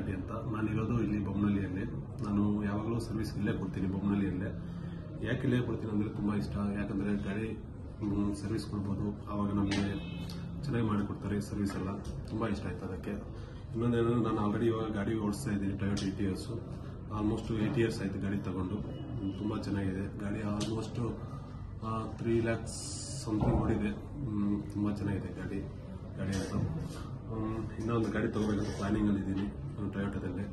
ರೆಡ್ಡಿ ಅಂತ. ನಾನಿರೋದು ಇಲ್ಲಿ ಬೊಮ್ಮನಹಳ್ಳಿಯಲ್ಲಿ. ನಾನು ಯಾವಾಗಲೂ ಸರ್ವಿಸ್ ಇಲ್ಲೇ ಕೊಡ್ತೀನಿ, ಬೊಮ್ಮನಹಳ್ಳಿಯಲ್ಲೇ. ಯಾಕೆ ಇಲ್ಲೇ ಕೊಡ್ತೀನಿ ಅಂದರೆ ತುಂಬ ಇಷ್ಟ. ಯಾಕಂದರೆ ಗಾಡಿ ಸರ್ವಿಸ್ ಕೊಡ್ಬೋದು, ಆವಾಗ ನಮಗೆ ಚೆನ್ನಾಗಿ ಮಾಡಿಕೊಡ್ತಾರೆ ಸರ್ವಿಸ್ ಎಲ್ಲ. ತುಂಬ ಇಷ್ಟ ಆಯ್ತು ಅದಕ್ಕೆ. ಇನ್ನೊಂದೇನಂದರೆ ನಾನು ಆಲ್ರೆಡಿ ಇವಾಗ ಗಾಡಿ ಓಡಿಸ್ತಾ ಇದ್ದೀನಿ, ಟೊಯೋಟಾ ಇಟಿಯೋಸು. ಆಲ್ಮೋಸ್ಟ್ 8 years ಆಯಿತು ಗಾಡಿ ತಗೊಂಡು. ತುಂಬ ಚೆನ್ನಾಗಿದೆ ಗಾಡಿ. ಆಲ್ಮೋಸ್ಟ್ 3 lakhs ಸಮಥಿಂಗ್ ಓಡಿದೆ. ತುಂಬ ಚೆನ್ನಾಗಿದೆ ಗಾಡಿ ಅಂತ. ಇನ್ನೊಂದು ಗಾಡಿ ತೊಗೋಬೇಕಂತ ಪ್ಲಾನಿಂಗಲ್ಲಿದ್ದೀನಿ ಟೊಯೋಟಾದಲ್ಲೇ.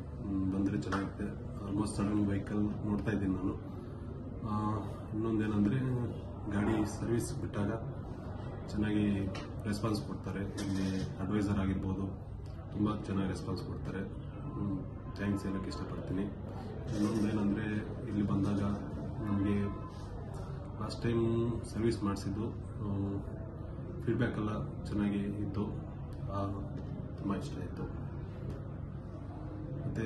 ಬಂದರೆ ಚೆನ್ನಾಗಿರುತ್ತೆ. ಆಲ್ಮೋಸ್ಟ್ ಸಡನ್ ವೆಹಿಕಲ್ ನೋಡ್ತಾ ಇದ್ದೀನಿ ನಾನು. ಇನ್ನೊಂದೇನೆಂದರೆ ಗಾಡಿ ಸರ್ವಿಸ್ ಬಿಟ್ಟಾಗ ಚೆನ್ನಾಗಿ ರೆಸ್ಪಾನ್ಸ್ ಕೊಡ್ತಾರೆ. ಇಲ್ಲಿ ಅಡ್ವೈಸರ್ ಆಗಿರ್ಬೋದು, ತುಂಬ ಚೆನ್ನಾಗಿ ರೆಸ್ಪಾನ್ಸ್ ಕೊಡ್ತಾರೆ. ಥ್ಯಾಂಕ್ಸ್ ಹೇಳೋಕ್ಕೆ ಇಷ್ಟಪಡ್ತೀನಿ. ಇನ್ನೊಂದೇನೆಂದರೆ ಇಲ್ಲಿ ಬಂದಾಗ ನಮಗೆ ಲಾಸ್ಟ್ ಟೈಮ್ ಸರ್ವಿಸ್ ಮಾಡಿಸಿದ್ದು ಫೀಡ್ಬ್ಯಾಕ್ ಎಲ್ಲ ಚೆನ್ನಾಗಿ ಇತ್ತು. ತುಂಬ ಇಷ್ಟ ಆಯಿತು. ಮತ್ತು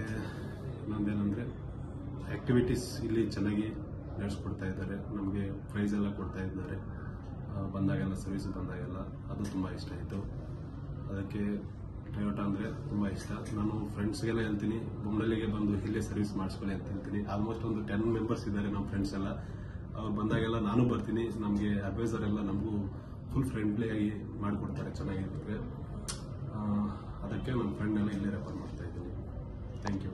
ಇನ್ನೊಂದೇನೆಂದರೆ ಆ್ಯಕ್ಟಿವಿಟೀಸ್ ಇಲ್ಲಿ ಚೆನ್ನಾಗಿ ನಡೆಸ್ಕೊಡ್ತಾ ಇದ್ದಾರೆ. ನಮಗೆ ಪ್ರೈಸ್ ಎಲ್ಲ ಕೊಡ್ತಾ ಇದ್ದಾರೆ ಬಂದಾಗೆಲ್ಲ, ಸರ್ವಿಸ್ ಬಂದಾಗೆಲ್ಲ. ಅದು ತುಂಬ ಇಷ್ಟ ಆಯಿತು. ಅದಕ್ಕೆ ಟೊಯೋಟಾ ಅಂದರೆ ತುಂಬ ಇಷ್ಟ. ನಾನು ಫ್ರೆಂಡ್ಸ್ಗೆಲ್ಲ ಹೇಳ್ತೀನಿ, ಬೊಮ್ಮನಹಳ್ಳಿಗೆ ಬಂದು ಇಲ್ಲೇ ಸರ್ವಿಸ್ ಮಾಡಿಸ್ಕೊಳ್ಳಿ ಅಂತ ಹೇಳ್ತೀನಿ. ಆಲ್ಮೋಸ್ಟ್ ಒಂದು 10 members ಇದ್ದಾರೆ ನಮ್ಮ ಫ್ರೆಂಡ್ಸ್ ಎಲ್ಲ. ಅವ್ರು ಬಂದಾಗೆಲ್ಲ ನಾನು ಬರ್ತೀನಿ. ನಮಗೆ ಅಡ್ವೈಸರ್ ಎಲ್ಲ ನಮಗೂ ಫುಲ್ ಫ್ರೆಂಡ್ಲಿಯಾಗಿ ಮಾಡಿಕೊಡ್ತಾರೆ, ಚೆನ್ನಾಗಿರುತ್ತೆ. ಅದಕ್ಕೆ ನಮ್ಮ ಫ್ರೆಂಡ್ನೆಲ್ಲ ಇಲ್ಲೇ ರೆಫರ್ ಮಾಡ್ತಾ ಇದ್ದೀನಿ. Thank you.